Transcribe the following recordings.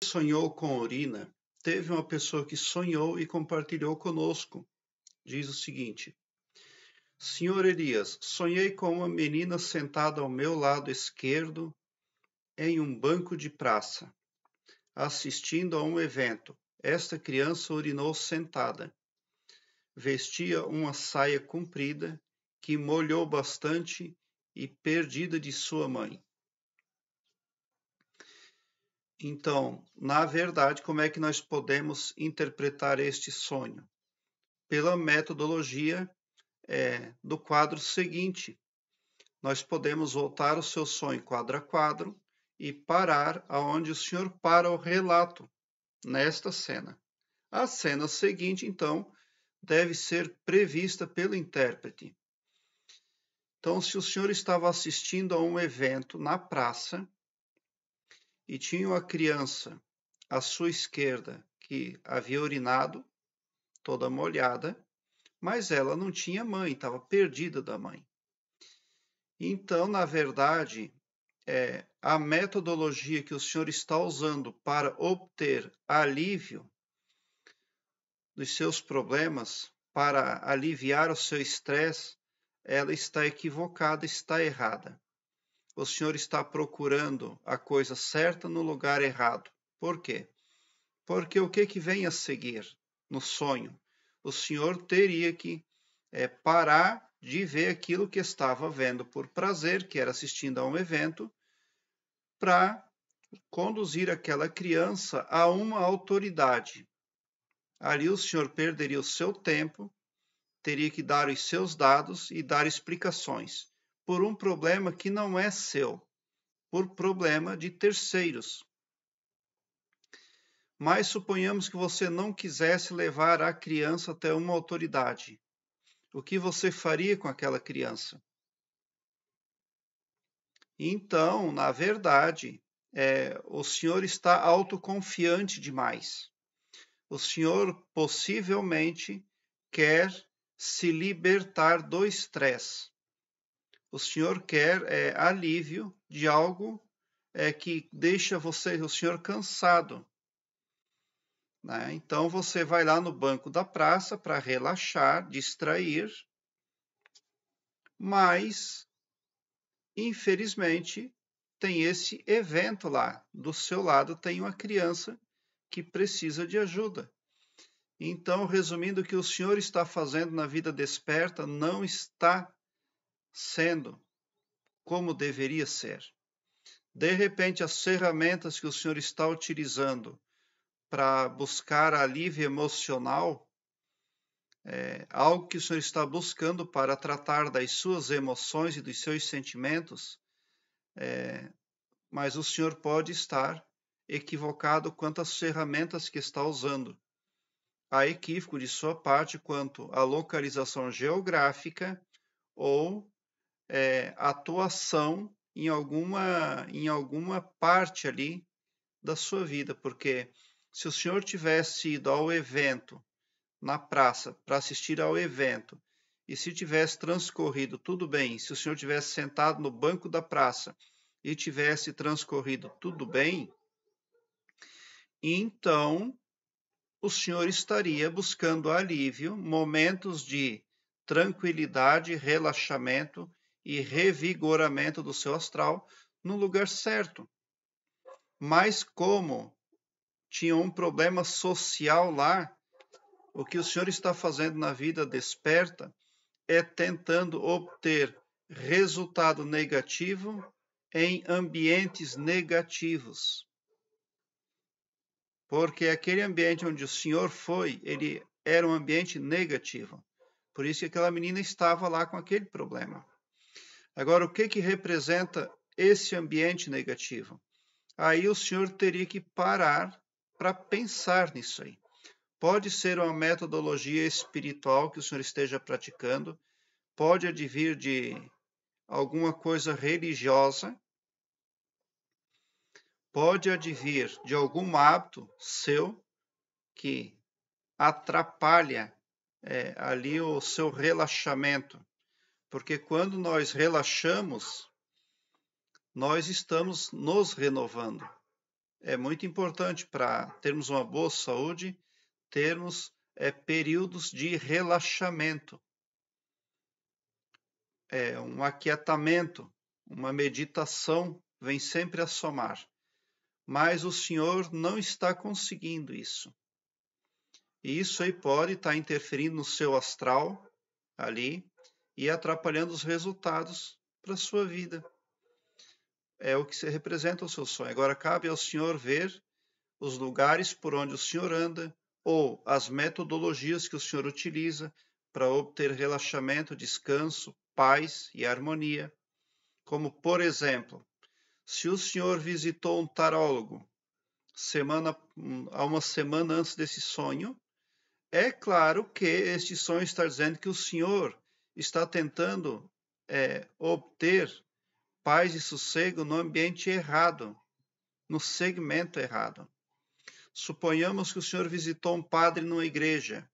sonhou com urina, teve uma pessoa que sonhou e compartilhou conosco. Diz o seguinte: Senhor Elias, sonhei com uma menina sentada ao meu lado esquerdo em um banco de praça, assistindo a um evento. Esta criança urinou sentada. Vestia uma saia comprida que molhou bastante e perdida de sua mãe. Então, na verdade, como é que nós podemos interpretar este sonho? Pela metodologia do quadro seguinte. Nós podemos voltar o seu sonho quadro a quadro e parar aonde o senhor para o relato, nesta cena. A cena seguinte, então, deve ser prevista pelo intérprete. Então, se o senhor estava assistindo a um evento na praça e tinha uma criança à sua esquerda que havia urinado, toda molhada, mas ela não tinha mãe, estava perdida da mãe. Então, na verdade, a metodologia que o senhor está usando para obter alívio dos seus problemas, para aliviar o seu estresse, ela está equivocada, está errada. O senhor está procurando a coisa certa no lugar errado. Por quê? Porque o que vem a seguir no sonho? O senhor teria que parar de ver aquilo que estava vendo por prazer, que era assistindo a um evento, para conduzir aquela criança a uma autoridade. Ali o senhor perderia o seu tempo, teria que dar os seus dados e dar explicações por um problema que não é seu, por problema de terceiros. Mas suponhamos que você não quisesse levar a criança até uma autoridade. O que você faria com aquela criança? Então, na verdade, o senhor está autoconfiante demais. O senhor possivelmente quer se libertar do estresse. O senhor quer alívio de algo que deixa o senhor cansado. Né? Então você vai lá no banco da praça para relaxar, distrair, mas infelizmente tem esse evento lá. Do seu lado tem uma criança que precisa de ajuda. Então, resumindo, o que o senhor está fazendo na vida desperta não está sendo como deveria ser. De repente, as ferramentas que o senhor está utilizando para buscar alívio emocional, algo que o senhor está buscando para tratar das suas emoções e dos seus sentimentos, mas o senhor pode estar equivocado quanto às ferramentas que está usando. Há equívoco de sua parte quanto à localização geográfica ou atuação em alguma parte ali da sua vida, porque se o senhor tivesse ido ao evento na praça para assistir ao evento e se tivesse transcorrido tudo bem, se o senhor tivesse sentado no banco da praça e tivesse transcorrido tudo bem, então o senhor estaria buscando alívio, momentos de tranquilidade, relaxamento e revigoramento do seu astral no lugar certo. Mas como tinha um problema social lá, o que o senhor está fazendo na vida desperta é tentando obter resultado negativo em ambientes negativos. Porque aquele ambiente onde o senhor foi, ele era um ambiente negativo. Por isso que aquela menina estava lá com aquele problema. Agora, o que representa esse ambiente negativo? Aí o senhor teria que parar para pensar nisso aí. Pode ser uma metodologia espiritual que o senhor esteja praticando, pode advir de alguma coisa religiosa, pode advir de algum hábito seu que atrapalha ali o seu relaxamento. Porque quando nós relaxamos, nós estamos nos renovando. é muito importante para termos uma boa saúde, termos períodos de relaxamento, um aquietamento, uma meditação vem sempre a somar. Mas o senhor não está conseguindo isso. E isso aí pode estar interferindo no seu astral ali e atrapalhando os resultados para a sua vida. É o que se representa o seu sonho. Agora cabe ao senhor ver os lugares por onde o senhor anda ou as metodologias que o senhor utiliza para obter relaxamento, descanso, paz e harmonia. Como, por exemplo, se o senhor visitou um tarólogo há uma semana antes desse sonho, é claro que este sonho está dizendo que o senhor está tentando obter paz e sossego no ambiente errado, no segmento errado. Suponhamos que o senhor visitou um padre numa igreja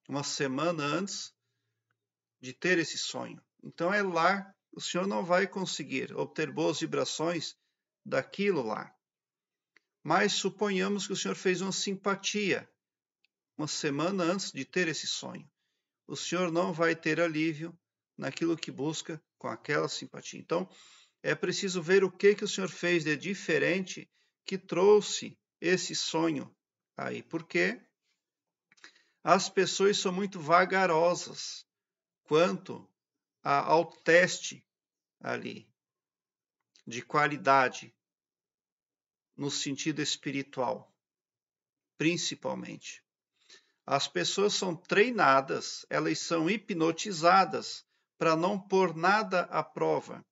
uma semana antes de ter esse sonho. Então é lá, o senhor não vai conseguir obter boas vibrações daquilo lá. Mas suponhamos que o senhor fez uma simpatia uma semana antes de ter esse sonho. O senhor não vai ter alívio naquilo que busca com aquela simpatia. Então, é preciso ver o que o senhor fez de diferente que trouxe esse sonho aí. Porque as pessoas são muito vagarosas quanto ao teste ali de qualidade no sentido espiritual, principalmente. As pessoas são treinadas, elas são hipnotizadas para não pôr nada à prova.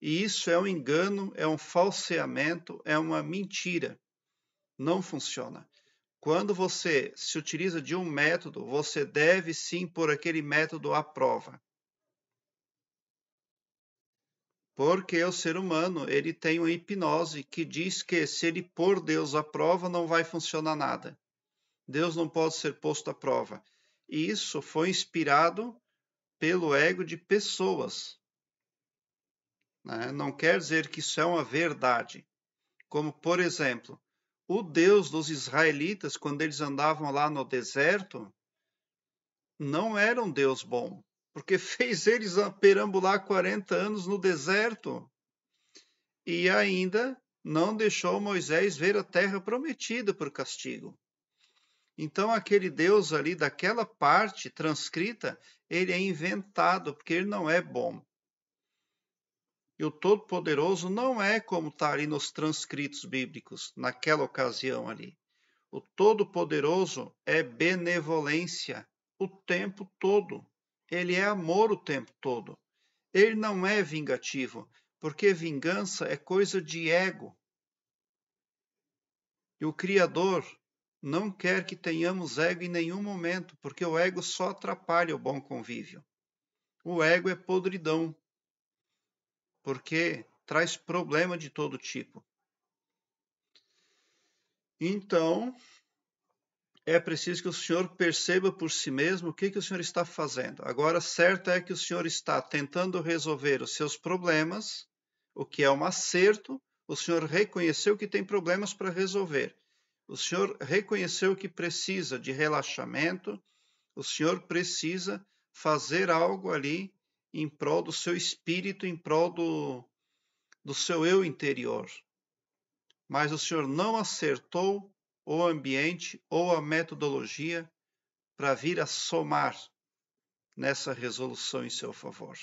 E isso é um engano, é um falseamento, é uma mentira. Não funciona. Quando você se utiliza de um método, você deve sim pôr aquele método à prova. Porque o ser humano, ele tem uma hipnose que diz que se ele pôr Deus à prova, não vai funcionar nada. Deus não pode ser posto à prova. E isso foi inspirado pelo ego de pessoas. Né? Não quer dizer que isso é uma verdade. Como, por exemplo, o Deus dos israelitas, quando eles andavam lá no deserto, não era um Deus bom, porque fez eles perambular 40 anos no deserto e ainda não deixou Moisés ver a terra prometida por castigo. Então, aquele Deus ali, daquela parte transcrita, ele é inventado, porque ele não é bom. E o Todo-Poderoso não é como está ali nos transcritos bíblicos, naquela ocasião ali. O Todo-Poderoso é benevolência o tempo todo. Ele é amor o tempo todo. Ele não é vingativo, porque vingança é coisa de ego. E o Criador não quer que tenhamos ego em nenhum momento, porque o ego só atrapalha o bom convívio. O ego é podridão, porque traz problema de todo tipo. Então, é preciso que o senhor perceba por si mesmo o que o senhor está fazendo. Agora, certo é que o senhor está tentando resolver os seus problemas, o que é um acerto. O senhor reconheceu que tem problemas para resolver. O senhor reconheceu que precisa de relaxamento. O senhor precisa fazer algo ali em prol do seu espírito, em prol do seu eu interior. Mas o senhor não acertou o ambiente ou a metodologia para vir a somar nessa resolução em seu favor.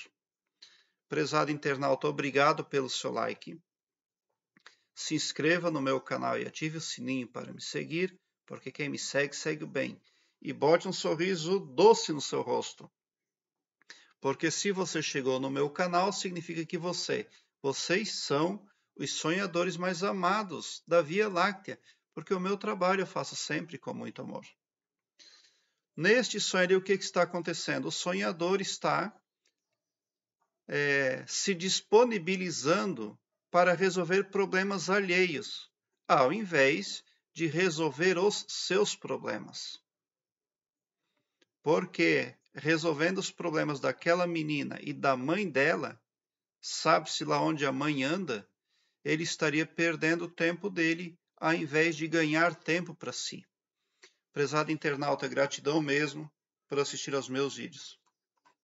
Prezado internauta, obrigado pelo seu like. Se inscreva no meu canal e ative o sininho para me seguir, porque quem me segue, segue o bem. E bote um sorriso doce no seu rosto. Porque se você chegou no meu canal, significa que vocês são os sonhadores mais amados da Via Láctea, porque o meu trabalho eu faço sempre com muito amor. Neste sonho, o que está acontecendo? O sonhador está se disponibilizando para resolver problemas alheios, ao invés de resolver os seus problemas. Porque resolvendo os problemas daquela menina e da mãe dela, sabe-se lá onde a mãe anda, ele estaria perdendo o tempo dele ao invés de ganhar tempo para si. Prezado internauta, gratidão mesmo por assistir aos meus vídeos.